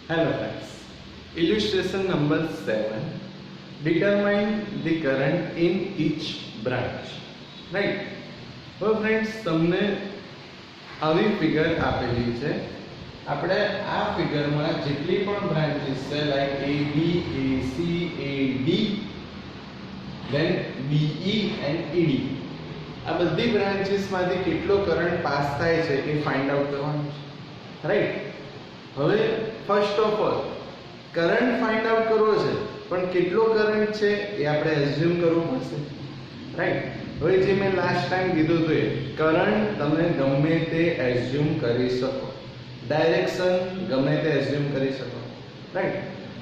Hello friends. Illustration number 7. Determine the current in each branch. Right? તો friends તમને આવી figure આપેલી છે. આપણે આ ફિગરમાં જેટલી પણ બ્રાન્ચીસ છે like A B A C A D then B E and E D આ બધી બ્રાન્ચીસમાંથી કેટલો કરંટ પાસ થાય છે એ ફાઇન્ડ આઉટ કરવાનું છે. રાઈટ? હવે first of all current find out કરવો છે, પણ કેટલો કરંટ છે એ આપણે એઝ્યુમ કરવું પડશે. રાઈટ? હવે જે મેં લાસ્ટ ટાઈમ કીધું હતું એ કરંટ તમે ગમે તે એઝ્યુમ કરી શકો, ડાયરેક્શન ગમે તે એઝ્યુમ કરી શકો. રાઈટ?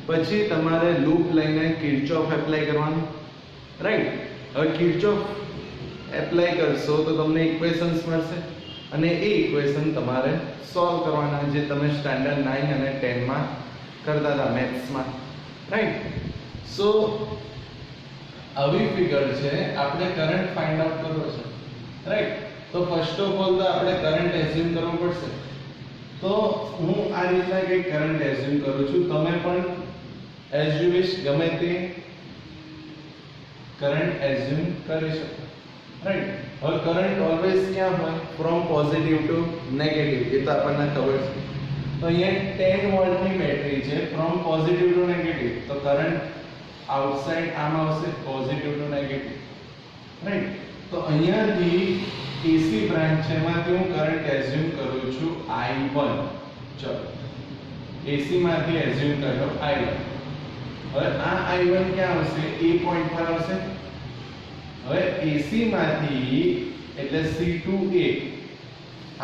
પછી તમારે લૂપ લઈને કિર્ચોફ એપ્લાય કરવાનું. રાઈટ? હવે કિર્ચોફ એપ્લાય કરશો તો તમને ઇક્વેશન્સ મળશે અને એ ઇક્વેશન તમારે સોલ્વ કરવાના, જે તમે સ્ટાન્ડર્ડ 9 અને 10 માં કરતા હતા મેથ્સમાં. રાઈટ? સો આવી ફિગર છે, આપણે કરંટ ફાઇન્ડ આઉટ કરવો છે. રાઈટ? તો ફર્સ્ટ ઓફ ઓલ તો આપણે કરંટ એઝ્યુમ કરવો પડશે. તો હું આ રીતના કંઈક કરંટ એઝ્યુમ કરું છું, તમે પણ એઝ્યુમિશ ગમે તે કરંટ એઝ્યુમ કરી શકો. રાઈટ? હવે કરંટ ઓલવેઝ ક્યાં હોય? ફ્રોમ પોઝિટિવ ટુ નેગેટિવ, એ તો આપણને ખબર છે. તો અહીંયા 10 વોલ્ટની બેટરી છે, ફ્રોમ પોઝિટિવ ટુ નેગેટિવ, તો કરંટ આઉટસાઇડ આમ આવશે, પોઝિટિવ ટુ નેગેટિવ. રાઈટ? તો અહીંયાથી એસી બ્રાન્ચ છે, એમાંથી હું કરંટ એઝ્યુમ કરું છું I1. ચલો, એસી માંથી એઝ્યુમ કર્યો I1. હવે આ I1 ક્યાં આવશે? એ પોઈન્ટ પર આવશે. હવે એસી માંથી એટલે C2A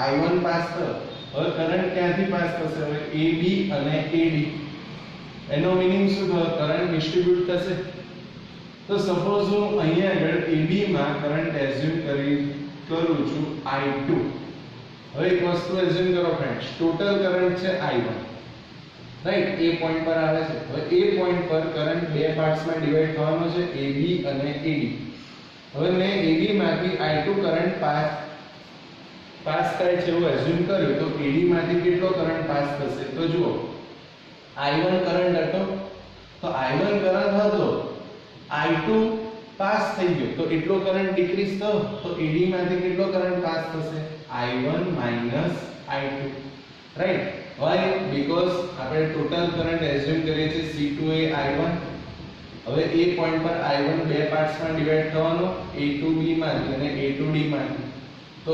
I1 પાસ થયો. હવે કરંટ ક્યાંથી પાસ થશે? હવે AB અને AD. એનો મીનિંગ શું થયો? કરંટ ડિસ્ટ્રીબ્યુટ થશે. તો સપોઝ હું અહીંયા આગળ AB માં કરંટ એઝ્યુમ કરું છું I2. હવે એક વસ્તુ એઝ્યુમ કરો ફ્રેન્ડ્સ, ટોટલ કરંટ છે I1. રાઈટ? એ પોઈન્ટ પર આવે છે. હવે એ પોઈન્ટ પર કરંટ બે પાર્ટ્સમાં ડિવાઈડ થવાનો છે, AB અને AD. હવે મેં AB માંથી I2 કરંટ પાસ થાય છે એવું એઝ્યુમ કર્યું, તો AD માંથી કેટલો કરંટ પાસ થશે? તો જુઓ, I1 કરંટ હતો, તો I1 કરંટ હતો, I2 પાસ થઈ ગયો, તો એટલો કરંટ ડિક્રીઝ થયો, તો AD માંથી કેટલો કરંટ પાસ થશે? I1 I2. Right? Why? Because આપણે ટોટલ કરંટ એઝ્યુમ કરીએ છીએ C2A I1. હવે એ પોઈન્ટ પર I1 બે પાર્ટ્સમાં ડિવાઈડ થવાનો, A to B માંથી અને A to D માંથી. તો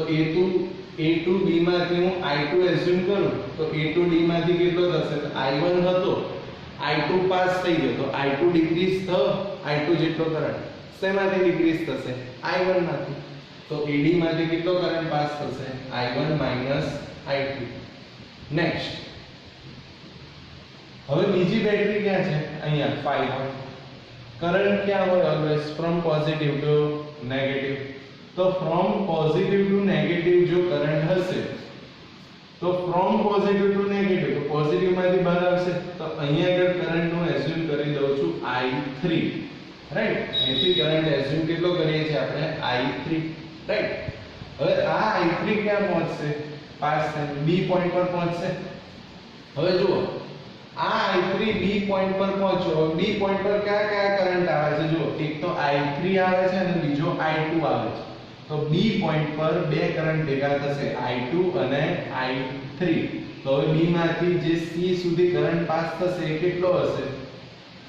A to B માંથી હું I2 એઝ્યુમ કરું, તો A to D માંથી કેટલો થશે? તો I1 હતો, I2 પાસ થઈ ગયો, તો I2 ડિક્રીઝ થયો, I2 જેટલો કરંટ શેમાંથી ડિક્રીઝ થશે? I1 માંથી. તો AD માંથી કેટલો કરંટ પાસ થશે? I1 I2. નેક્સ્ટ, હવે બીજી બેટરી ક્યાં છે? અહીંયા 5 હોય. કરંટ ક્યાં હોય? Always from positive to negative. તો ફ્રોમ પોઝિટિવ ટુ નેગેટિવ જો કરંટ હશે, તો ફ્રોમ પોઝિટિવ ટુ નેગેટિવ, તો પોઝિટિવ માંથી બહાર આવશે, તો અહીંયા આગળ કરંટ હું એઝ્યુમ કરી દઉં છું I3. રાઈટ? અહીંથી કરંટ એઝ્યુમ કેટલો કરીએ છીએ આપણે? I3. રાઈટ? હવે આ I3 ક્યાં પહોંચશે? પાસ થાય B પોઈન્ટ પર પહોંચશે. હવે જુઓ, આ I3 B પોઈન્ટ પર પહોંચ્યો. B પોઈન્ટ પર કયા કયા કરંટ આવે છે? જુઓ, એક તો I3 આવે છે અને બીજો I2 આવે છે. તો B પોઈન્ટ પર બે કરંટ ભેગા થશે, I2 અને I3. તો હવે B માંથી જે C સુધી કરંટ પાસ થશે એ કેટલો હશે?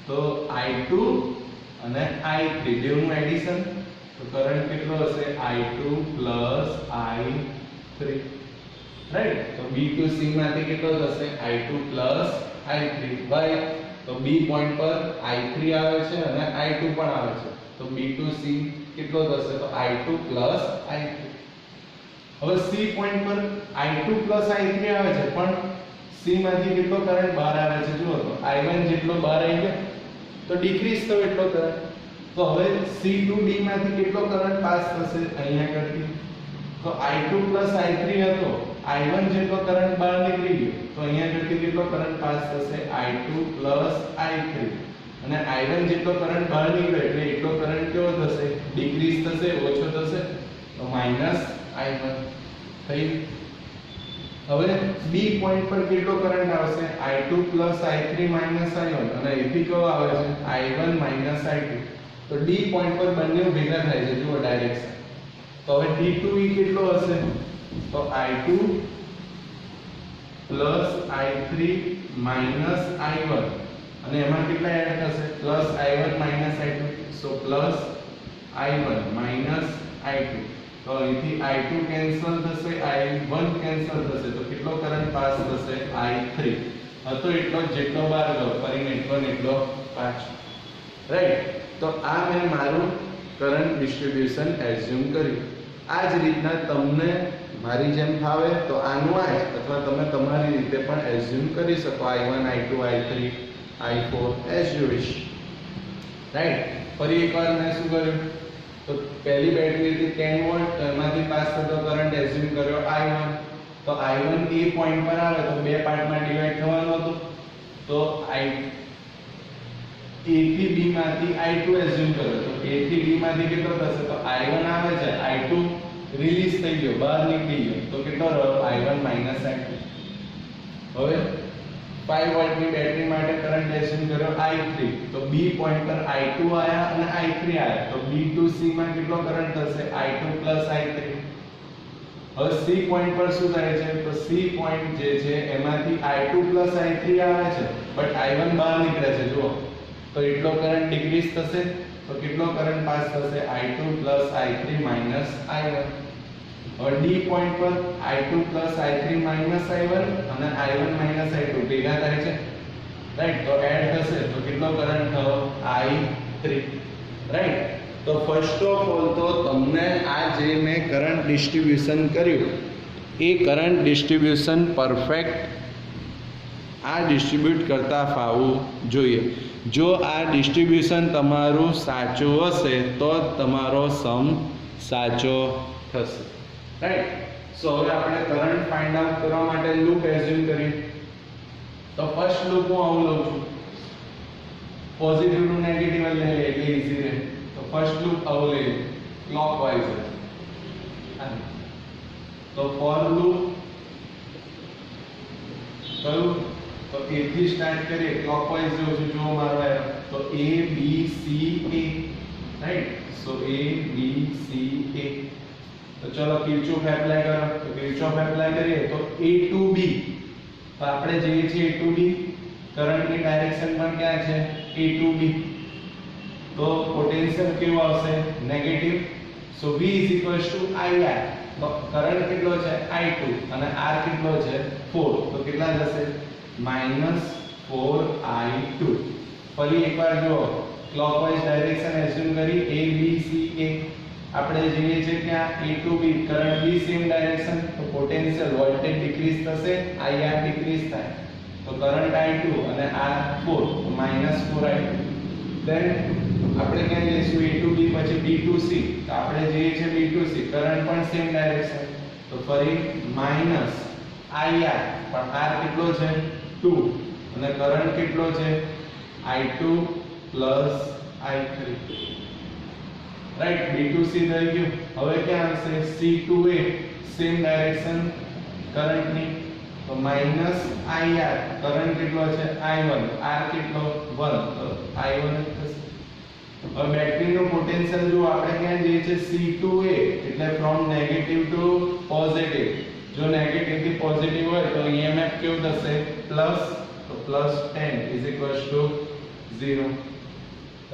તો I2 અને I3 બેનું એડિશન, તો કરંટ કેટલો હશે? I2 I3. રાઈટ? તો B to C માંથી કેટલો થશે? I2 I3. Why? તો B પોઈન્ટ પર I3 આવે છે અને I2 પણ આવે છે, તો B to C કેટલો થશે? તો I2 I3. હવે C પોઈન્ટ પર I2 I3 આવે છે, પણ C માંથી કેટલો કરંટ બહાર આવે છે? જુઓ, તો I1 જેટલો બહાર આવી ગયો, તો ડિક્રીઝ થયો એટલો કરંટ. તો હવે C to D માંથી કેટલો કરંટ પાસ થશે? અહીંયા કરતી, તો I2 I3 હતો, I1 જેટલો કરંટ બહાર નીકળી ગયો, તો અહીંયા કરતી કેટલો કરંટ પાસ થશે? I2 I3. અને I1 જેટલો કરંટ બહાર નીકળ્યો એટલે એટલો કરંટ કેવો થશે? ડિક્રીઝ થશે, ઓછો થશે, તો -I1 થઈ. હવે B પોઈન્ટ પર કેટલો કરંટ આવશે I2 I3 I1 અને અહીંથી કયો આવે છે I1 I2 તો D પોઈન્ટ પર બંને ભેગા થાય છે જુઓ ડાયરેક્શન તો હવે D2E કેટલો હશે તો I2 I3 I1 અને એમાં કેટલા એડ થશે I1 I2 સો I1 I2 તો અહીંથી I2 કેન્સલ થશે I1 કેન્સલ થશે તો કેટલો કરંટ પાસ થશે I3 હતો એટલો જેટલો બહાર ગયો ફરીને એટલો પાછો રાઈટ તો આ મેં મારું કરંટ ડિસ્ટ્રીબ્યુશન એઝ્યુમ કર્યું આ જ રીતના તમને મારી જેમ ફાવે તો આનું આ જ અથવા તમે તમારી રીતે પણ એઝ્યુમ કરી શકો I1 I2 I3 I4 as you wish right ફરી એકવાર મેં શું કર્યું તો પહેલી બેટરી હતી 10 વોલ્ટ તો એમાંથી પાસ થતો કરંટ એઝ્યુમ કર્યો I1 તો I1 એ પોઈન્ટ પર આવે તો બે પાર્ટમાં ડિવાઈડ થવાનો હતો તો A થી B માંથી I2 એઝ્યુમ કર્યો તો A થી B માંથી કેટલો થશે તો I1 આવે છે I2 રિલીઝ થઈ ગયો બહાર નીકળી ગયો તો કેટલો રહ્યો I1 I2 હવે 5 વોલ્ટની બેટરી માટે કરંટ એઝ્યુમ કર્યો I3 તો B પોઈન્ટ પર I2 આયા અને I3 આયા તો B to C માં કેટલો કરંટ થશે I2 I3 હવે C પોઈન્ટ પર શું થાય છે તો C પોઈન્ટ જે છે એમાંથી I2 I3 આવે છે બટ I1 બહાર નીકળે છે જુઓ તો એટલો કરંટ ડિક્રીઝ થશે તો કેટલો કરંટ પાસ થશે I2 I3 I1 હવે D પોઈન્ટ પર I2 I3 I1 અને I1 I2 ભેગા થાય છે રાઈટ તો એડ થશે તો કેટલો કરંટ થયો I3 રાઈટ તો ફર્સ્ટ ઓફ ઓલ તો તમને આ જે મેં કરંટ ડિસ્ટ્રીબ્યુશન કર્યું એ કરંટ ડિસ્ટ્રીબ્યુશન પરફેક્ટ આ ડિસ્ટ્રીબ્યુટ કરતા ફાવવું જોઈએ જો આ ડિસ્ટ્રીબ્યુશન તમારું સાચું હશે તો તમારો સમ સાચો થશે રાઈટ સો હવે આપણે કરંટ ફાઇન્ડ આઉટ કરવા માટે લૂપ એઝ્યુમ કરીએ તો ફર્સ્ટ લૂપ હું આવું લઉં છું પોઝિટિવ નું નેગેટિવ લઈ લે એટલે ઈઝી રહે તો ફર્સ્ટ લૂપ આવું લઈએ ક્લોકવાઇઝ તો ફોર લૂપ કયું તો A થી સ્ટાર્ટ કરીએ ક્લોકવાઇઝ જો મારો આવ્યો તો A B C A right so A B C A तो चलो किरचॉफ एप्लाई करो तो किरचॉफ एप्लाई करिए तो A to B तो આપણે જઈએ છીએ A to B કરંટ ની ડાયરેક્શન પણ ક્યાં છે A to B તો પોટેન્શિયલ કેવો આવશે નેગેટિવ સો V IR તો કરંટ કેટલો છે I2 અને R કેટલો છે 4 તો કેટલા જશે -4I2 ફરી એકવાર જો ક્લોકવાઇઝ ડાયરેક્શન એઝ્યુમ કરી A B C A આપણે જઈએ છીએ ત્યાં A to B current B same direction તો પોટેન્શિયલ વોલ્ટેજ ડિક્રીઝ થશે IR ડિક્રીઝ થાય તો કરંટ I2 અને R 4 તો -4I2 દેન આપણે ક્યાં જઈશું A to B પછી B to C તો આપણે જઈએ છીએ B to C કરંટ પણ સેમ ડાયરેક્શન તો ફરી માઈનસ IR પણ R કેટલો છે 2 અને કરંટ કેટલો છે I2 I3 right B to C થઈ ગયું હવે ક્યાં આવશે C to A same direction current ની તો -IR કરંટ કેટલો છે I1 R કેટલો 1 તો I1 થશે હવે બેટરી નું પોટેન્શિયલ જો આપણે ક્યાં જઈએ છે C to A એટલે ફ્રોમ નેગેટિવ ટુ પોઝિટિવ જો નેગેટિવ થી પોઝિટિવ હોય તો EMF કેવું થશે પ્લસ તો +10 0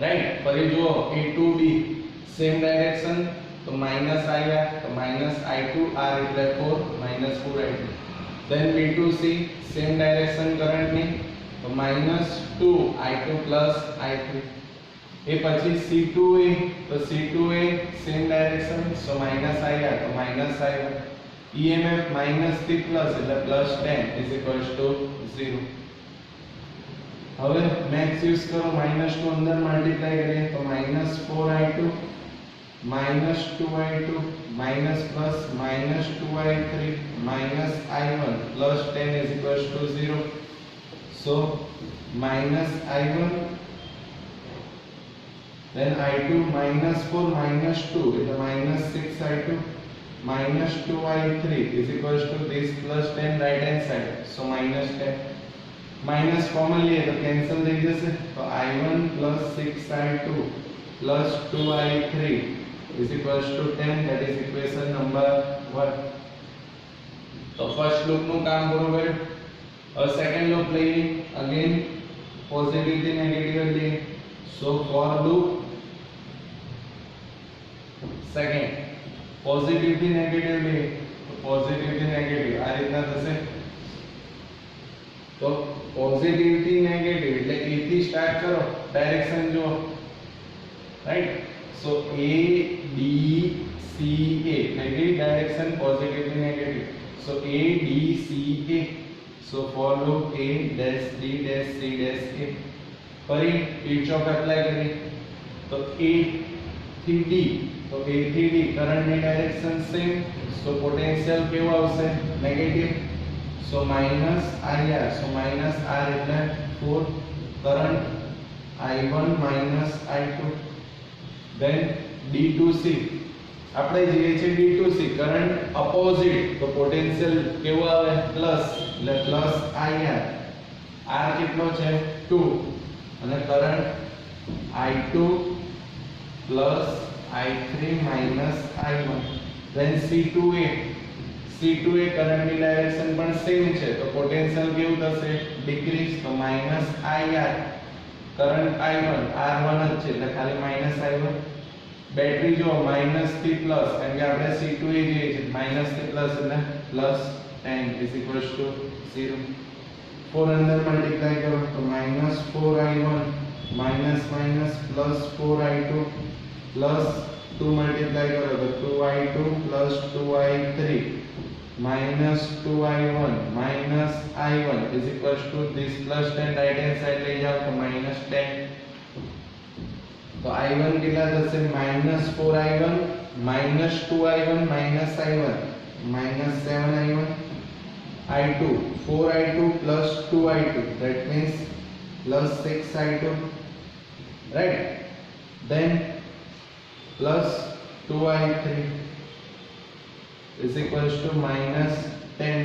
રાઈટ ફરી જુઓ A to B same direction तो -IR तो -I2 R એટલે 4 -4I2 then B to C same direction current ની तो -2I2 I3 એ પછી C to A तो C to A same direction so -IR तो -I1 EMF माइनस થી plus એટલે +10 0 હવે મેક્સ યુઝ કરો -2 અંદર મલ્ટીપ્લાય કરીએ તો -4I2 -2I2 minus plus -2I3 minus I1 plus 10 is equals to 0. So minus I1 then I2 minus 4 minus 2 is minus 6I2 minus 2i3 is equals to this plus 10 right hand side, so minus 10. Minus common लिए तो cancel થઈ જશે, તો i1 plus 6i2 plus 2i3 is equals to 10. that is equation number 1. તો first loop નું કામ પૂરું કર્યું. હવે સેકન્ડ લૂપ લઈએ. અગેન પોઝિટિવ થી નેગેટિવ લઈએ. સો ફોર લૂપ સેકન્ડ પોઝિટિવ થી નેગેટિવ લઈએ તો પોઝિટિવ થી નેગેટિવ આ રીતના થશે. તો પોઝિટિવ થી નેગેટિવ એટલે a થી સ્ટાર્ટ કરો, ડાયરેક્શન જો right. So a b c a એટલે ડાયરેક્શન પોઝિટિવ થી negative. So a b c a. So follow a dash b dash c dash a. ફરી કિર્ચોફ એપ્લાય કરીએ તો a થી d, તો a થી d કરંટની ડાયરેક્શન સેમ. સો potential કેવું આવશે? Negative. So minus IR, so minus R એટલે 4. current I1 minus I2. then D2C આપણે જઈએ છે D2C કરંટ અપોઝિટ, તો પોટેન્શિયલ કેવું આવે? પ્લસ, એટલે પ્લસ IR. R કેટલો છે? 2 અને current I2 plus I3 minus I1. then C2A, C2A કરંટની ડાયરેક્શન પણ સેમ છે, તો પોટેન્શિયલ કેવું થશે? ડિક્રીઝ, તો minus IR. Current I1 R1 જ છે એટલે ખાલી માઈનસ I1. બેટરી જો માઈનસ થી પ્લસ, કારણ કે આપણે C2A જોઈએ છે, માઈનસ થી પ્લસ એટલે પ્લસ 10 is equals to 0. 4 અંદર મલ્ટીપ્લાય કરો તો minus 4I1 minus minus plus 4I2 plus 2 multiply કરો તો 2I2 plus 2I3 minus 2i1 minus i1 is equals to this plus 10 right hand side લઈ જાઓ તો minus 10. તો i1 કેટલા થશે? minus 4i1 minus 2i1 minus i1 minus 7i1. i2 4i2 plus 2i2 that means plus 6i2, right. then plus 2i3 is equals to minus 10.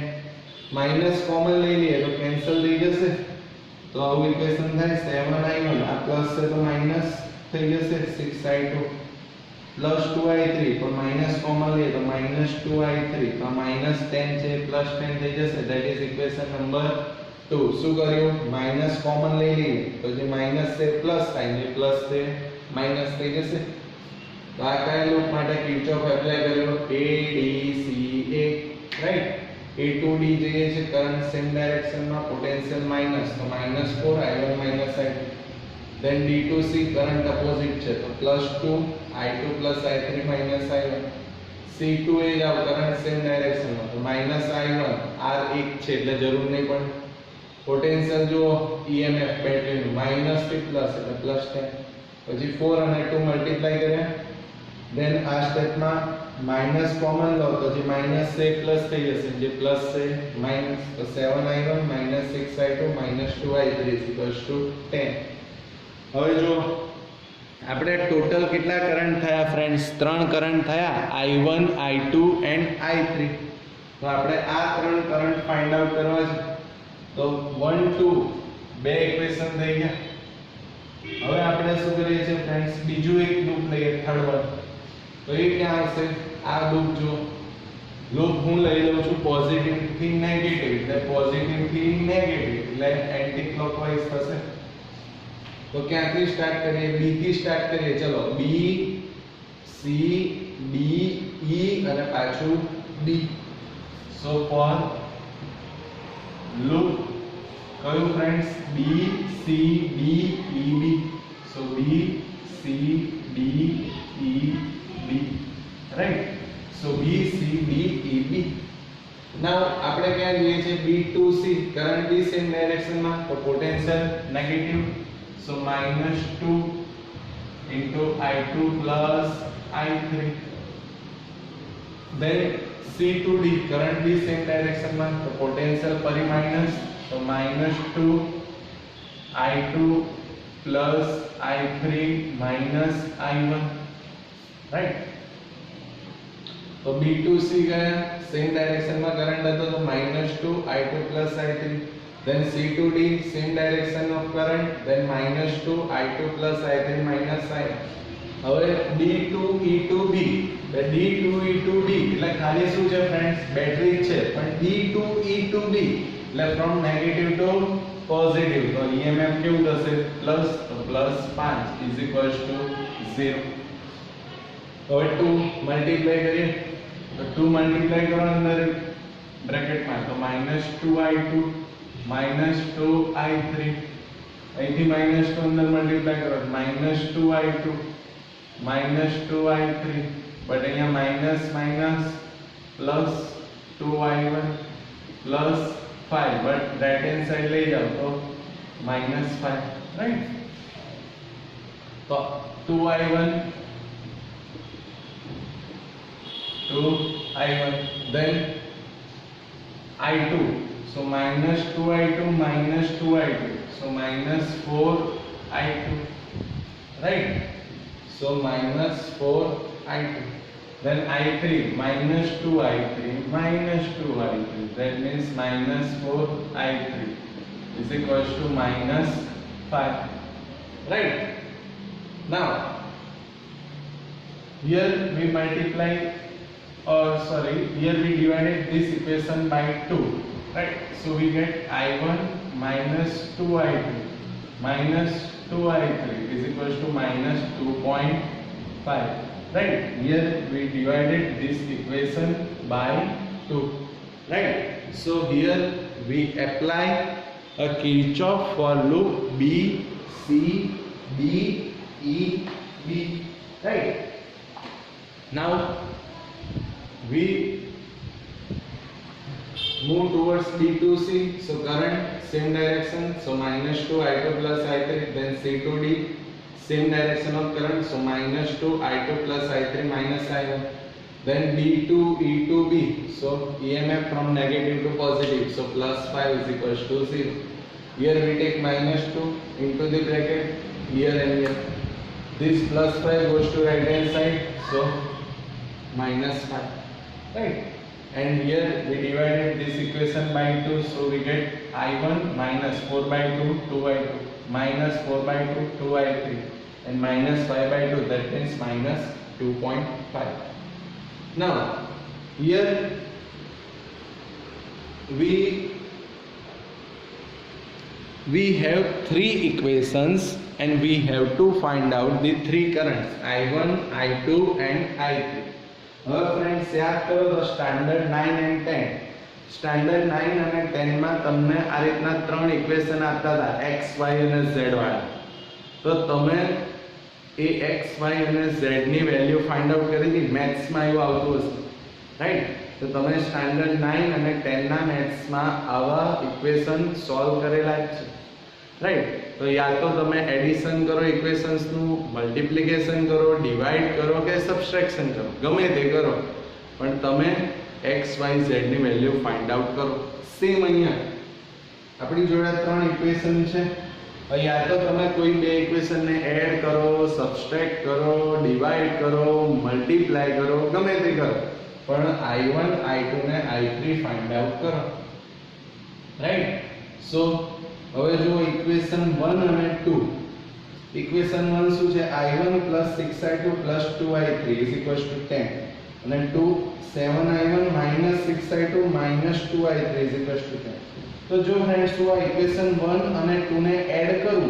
Minus common લઈ લઈએ તો cancel થઈ જશે, તો આવું ઇક્વેશન થાય 7i1 આ પ્લસ છે તો માઈનસ થઈ જશે 6i2 પ્લસ 2i3 પણ માઈનસ કોમન લઈએ તો માઈનસ 2i3 તો માઈનસ 10 છે પ્લસ 10 થઈ જશે. That is equation number 2. શું કર્યું? માઈનસ કોમન લઈ લઈએ તો જે માઈનસ છે પ્લસ થાય, જે પ્લસ છે માઈનસ થઈ જશે. તો આ કયા લૂપ માટે કિર્ચોફ એપ્લાય કર્યો? a d c a, right. a to d જઈએ છે કરંટ સેમ ડાયરેક્શનમાં, પોટેન્શિયલ માઈનસ, તો minus 4 i1 minus i2. then d to c current opposite છે તો plus 2 i2 plus i3 minus i1. c to a જાવ current same ડાયરેક્શનમાં તો minus i1 r 1 છે એટલે જરૂર નહીં પડે. પોટેન્શિયલ જો emf બેટરીનું માઈનસ થી પ્લસ એટલે પ્લસ 10. પછી 4 અને 2 મલ્ટીપ્લાય કર્યા. then આ સ્ટેપમાં માઈનસ કોમન લો તો જે માઈનસ છે પ્લસ થઈ જશે, જે પ્લસ છે માઈનસ, તો 7i1 minus 6i2 minus 2i3 is equals to 10. હવે જો આપણે ટોટલ કેટલા કરંટ થયા ફ્રેન્ડ્સ? 3 કરંટ થયા, i1 i2 and i3. તો આપણે આ 3 કરંટ ફાઇન્ડ આઉટ કરવા છે. તો 1 2 બે ઇક્વેશન થઈ ગયા. હવે આપણે શું કરીએ છીએ ફ્રેન્ડ્સ? બીજું એક લૂપ લઈએ, થર્ડ વન. તો એ ક્યાં આવશે? આ લૂપ જો લૂપ હું લઈ લઉં છું પોઝિટિવ થી નેગેટિવ, એટલે પોઝિટિવ થી નેગેટિવ એટલે એન્ટી ક્લોકવાઇઝ થશે. તો ક્યાંથી સ્ટાર્ટ કરીએ? બી થી સ્ટાર્ટ કરીએ. ચલો બી સી ડી ઈ અને પાછું ડી. સો ફોર લૂપ કયું friends? B C D E B. So B C D E B, right. So B C D E B. Now આપણે ક્યાં જોઈએ છે? B to C current B same ડાયરેક્શનમાં, તો potential negative. So minus 2 into I2 plus I3. Then C to D current भी same direction में, तो potential परी minus, तो minus 2 I2 plus I3 minus I1, right. तो B2C गया, same direction में करंट હતો तो -2 I2 + I3. Then C2D, same direction of current, then -2 I2 + I3 - I. હવે D2E2B, એટલે D2E2B એટલે ખાલી શું છે ફ્રેન્ડ્સ, બેટરી છે, પણ D2E2B એટલે ફ્રોમ નેગેટિવ ટુ પોઝિટિવ, તો EMF કેવું થશે, પ્લસ, તો +5 = 0. હવે 2 મલ્ટીપ્લાય કરીએ, તો 2 મલ્ટીપ્લાય કરો અંદર બ્રેકેટમાં, તો -2I2 -2I3, અહીંથી -2 અંદર મલ્ટીપ્લાય કરો, -2I2 -2I3, બટ અહીંયા minus minus plus 2I1 +5, but right hand side લઈ જાઓ તો -5, રાઈટ. તો 2I1 then I2, so -2I2 -2I2, so -4I2, right? So -4I2. Then I3, -2I3 -2I3, that means -4I3 = -5, right? Now here we multiply, or sorry, here we divided this equation by 2, right? So we get I1 -2I2 -2I3 = -2.5, right? Here we divided this equation by 2, right? So here we apply a Kirchhoff for loop B, C, D, E, B, right? Now we move towards B2C, so current same direction, so -2 I2 + I3, then C2D, same direction of current, so -2 I2 + I3 - I1, then D2E2B, so EMF from negative to positive, so +5 = 0. Here we take -2 into the bracket, here and here, this +5 goes to right hand side, so -5, right? And here we divided this equation by 2, so we get I1 -4/2 2I2, -4/2 2I3, and -5/2, that means -2.5. Now here we have 3 equations and we have to find out the 3 currents, I1, I2 and I3. હવે friends યાદ કરો તો standard 9 અને 10, standard 9 અને 10 માં તમને આ રીતના 3 ઇક્વેશન આપતા હતા x y અને z વાળા, તો તમે એ x y અને z ની વેલ્યુ ફાઇન્ડ આઉટ કરી હતી, મેથ્સ માં એવું આવતું હશે, રાઈટ? તો તમે સ્ટાન્ડર્ડ 9 અને 10 ના મેથ્સ માં આવા ઇક્વેશન સોલ્વ કરેલા જ છે, રાઈટ? તો યા તો તમે એડિશન કરો ઇક્વેશન્સ નું, મલ્ટીપ્લિકેશન કરો, ડિવાઇડ કરો કે સબટ્રેક્શન કરો, ગમે તે કરો, પણ તમે x y z ની વેલ્યુ ફાઇન્ડ આઉટ કરો. સેમ અહીંયા આપણી જોડે 3 ઇક્વેશન છે, યા તો તમે કોઈ બે ઇક્વેશન ને એડ કરો, સબટ્રેક્ટ કરો, ડિવાઇડ કરો, મલ્ટીપ્લાય કરો, ગમે તે કરો, પણ I1 I2 ને I3 ફાઇન્ડ આઉટ કરો, રાઈટ? સો હવે જો ઇક્વેશન 1 અને 2, ઇક્વેશન 1 શું છે, I1 + 6I2 + 2I3 = 10, અને 2 7I1 - 6I2 - 2I3 = 10. તો જો ફ્રેન્ડ્સ હું આ ઇક્વેશન 1 અને 2 ને એડ કરું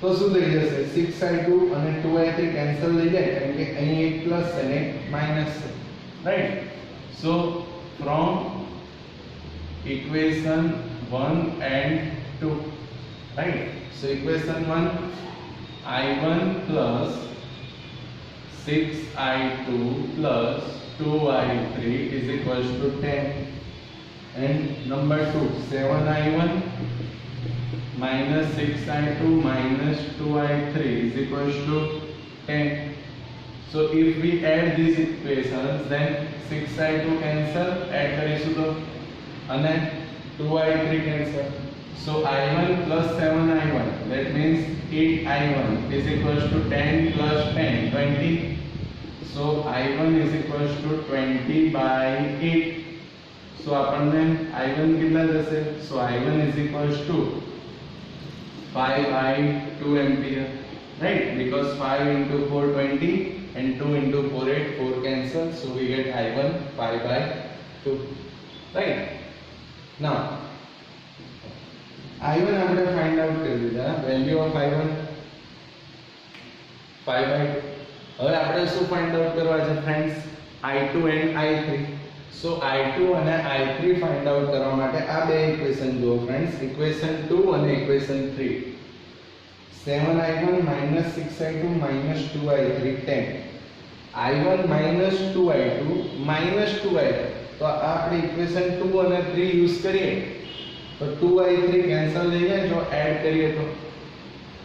તો શું થઈ જશે, 6I2 અને 2I3 કેન્સલ થઈ જાય, કેમ કે અહીં એક પ્લસ અને એક માઈનસ છે, right? So from equation 1 and 2, right? So equation 1, I1 + 6I2 + 2I3 = 10, and number 2, 7I1 - 6I2 - 2I3 = 10. So if we add these equations, then 6I2 cancel, add કરીશું તો, અને 2I3 cancel. So I1 + 7I1, that means 8I1 = 10 + 10 20. So I1 is equals to 20 by 8. So આપણને I1 કેટલા જશે? So I1 is equals to 5 by 2 ampere, right? Because 5 into 4 20 and 2 into 4 8, 4 cancel, so we get I1 5 by 2, right? Now I1 આપણે find out કરી દીધા, value of I1 5 by 2. હવે આપણે શું find out કરવા છે friends? I2 and I3. So I2 અને I3 find out કરવા માટે આ બે ઇક્વેશન જુઓ friends, equation 2 અને equation 3. 7I1 minus 6I2 minus 2I3 10. I1 minus 2I2 minus 2I3. તો આ આપણે equation 2 અને 3 યુઝ કરીએ તો 2I3 કેન્સલ થઈ જાય જો એડ કરીએ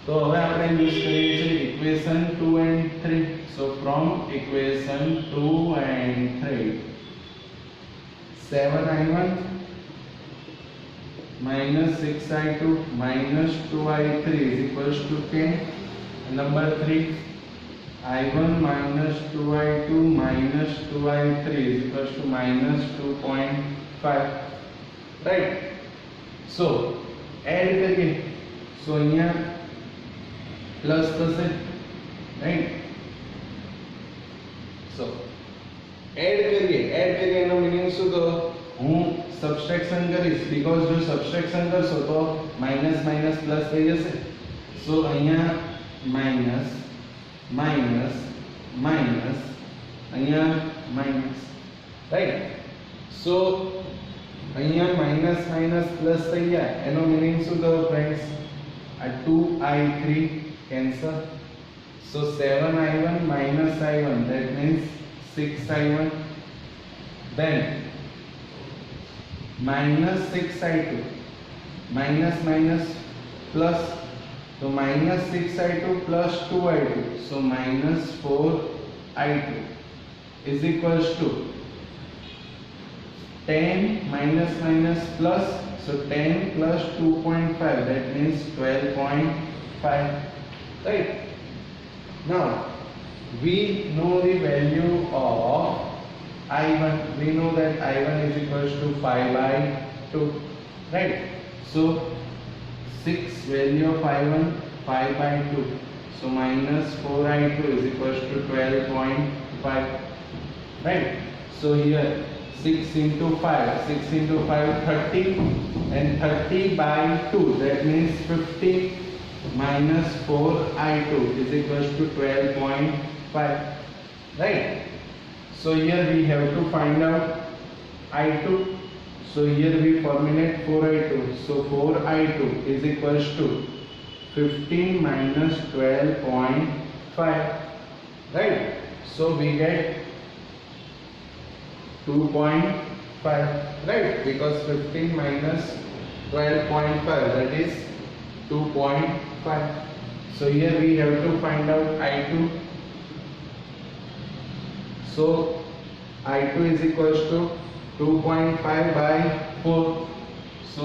તો હવે આપણે યુઝ કરીએ છીએ equation 2 and 3. So from equation 2 and 3, 7I1 minus 6I2 minus 2I3 is equals to 10. Number 3, I1 minus 2I2 minus 2I3 is equals to minus 2.5, right? So add करिए, so यहाँ plus थશે, right? So add करिए એનો meaning શું તો હું subtraction કરીશ, because જો subtraction કરશો તો માઈનસ માઈનસ પ્લસ થઈ જશે. સો અહીંયા માઈનસ માઈનસ માઈનસ અહીંયા માઈનસ, રાઈટ? સો અહીંયા માઈનસ માઈનસ પ્લસ થઈ જાય એનો મીનિંગ શું થયો ફ્રેન્ડ્સ? આ 2I3 cancel. So 7I1 minus I1, that means 6I1, then minus 6I2, minus minus plus, so minus 6I2 plus 2I2, so minus 4I2 is equals to 10 minus minus plus, so 10 plus 2.5, that means 12.5, right? Now we know the value of I1. We know that I1 is equals to 5 by 2, right? So 6 value of I1 5 by 2, so minus 4I2 is equals to 12.5, right? So here 6 into 5, 6 into 5 30, and 30 by 2, that means 50, minus 4I2 is equals to 12.5, right? So here we have to find out I2. So here we formulate 4I2. So 4I2 is equals to 15 minus 12.5, right? So we get 2.5, right? Because 15 minus 12.5, that is 2.5. So here we have to find out I2. So I2 is equals to 2.5 by 4. So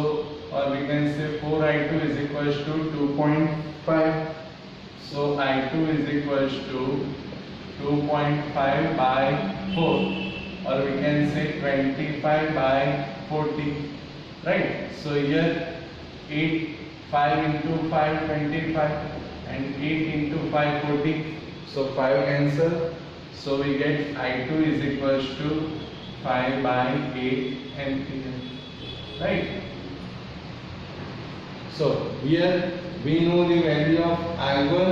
or we can say 4I2 is equals to 2.5. So I2 is equals to 2.5 by 4, or we can say 25 by 40, right? So here 5 into 5 25, and 8 into 5 40, so 5 cancel, so we get I2 is equals to 5 by 8 ampere, right? So here we know the value of I1,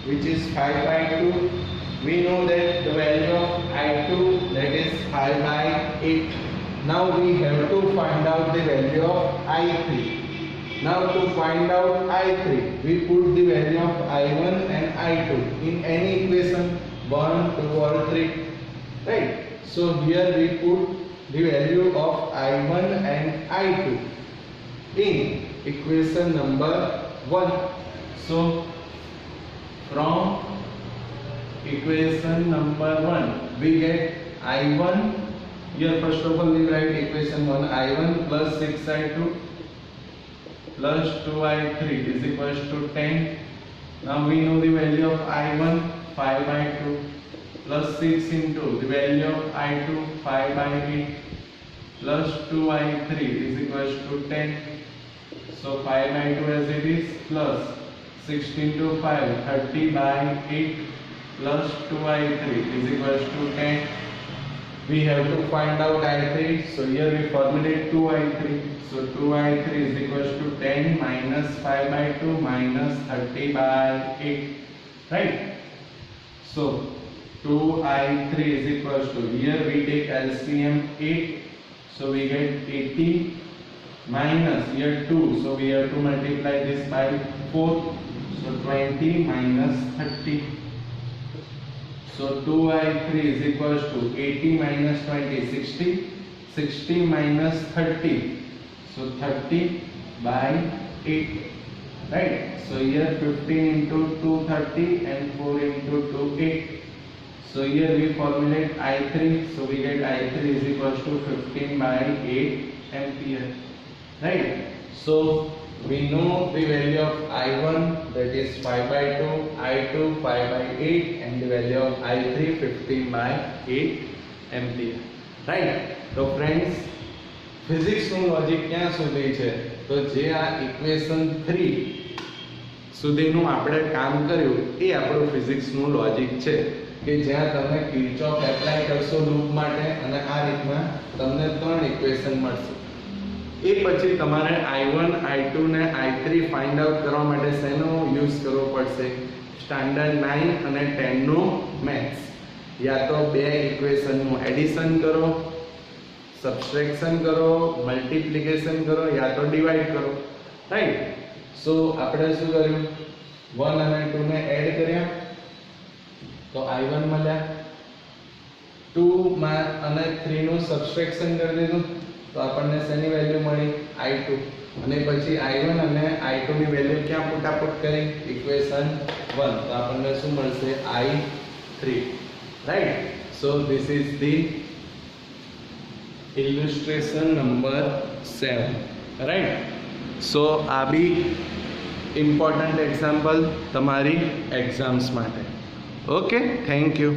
which is 5 by 2. We know that the value of I2, that is 5 by 8. Now we have to find out the value of I3. Now to find out I3, we put the value of I1 and I2 in any equation, 1, 2 or 3, right? So here we put the value of I1 and I2 in equation number 1. So from equation number 1 we get I1. Here first of all we write equation 1, I1 plus 6I2 plus 2I3 is equals to 10. Now we know the value of I1 5 by 2 plus 6 into the value of I2 5 by 8 plus 2I3 is equals to 10. So 5 by 2 as it is plus 16 to 5 30 by 8 plus 2I3 is equals to 10. We have to find out I3, so here we formulate 2I3. So 2I3 is equals to 10 minus 5 by 2 minus 30 by 8, right? So 2I3 is equals to, here we take LCM 8, so we get 80 minus here 2, so we have to multiply this by 4, so 20 minus 30. So 2I3 is equals to 80 minus 20, 60, 60 minus 30, so 30 by 8, right? So here 15 into 2 30 and 4 into 2 8. So here we formulate I3, so we get I3 is equals to 15 by 8 ampere, right? So we know the value of I1, that is 5 by 2, I2 5 by 8 and the value of I3 15 by 8 ampere, right? So friends, physics નું logic ક્યાં સુધી છે? તો જે આ equation 3 સુધીનું આપણે કામ કર્યું એ આપણું ફિઝિક્સનું લોજિક છે કે જ્યાં તમે કિર્ચોફ એપ્લાય કરશો લૂપ માટે અને આ રીતના તમને ત્રણ ઇક્વેશન મળશે. એ પછી તમારે I1 I2 ને I3 ફાઇન્ડ આઉટ કરવા માટે શેનો યુઝ કરવો પડશે? સ્ટાન્ડર્ડ 9 અને 10 નું મેથ્સ. યા તો બે ઇક્વેશનનું એડિશન કરો, સબટ્રેક્શન કરો, મલ્ટીપ્લિકેશન કરો યા તો ડિવાઇડ કરો, રાઈટ? સો આપણે શું કર્યું? 1 અને 2 ને એડ કર્યા તો I1 મળ્યા, 2 અને 3 નું સબટ્રેક્શન કરી દીધું તો આપણને શેની વેલ્યુ મળી? I2. અને પછી I1 અને I2 ની વેલ્યુ ક્યાં પુટાપુટ કરી? ઇક્વેશન 1, તો આપણને શું મળશે? I3, right? So this is the illustration number 7, right? So આ બી ઇમ્પોર્ટન્ટ એક્ઝામ્પલ તમારી એક્ઝામ્સ માટે. Okay, thank you.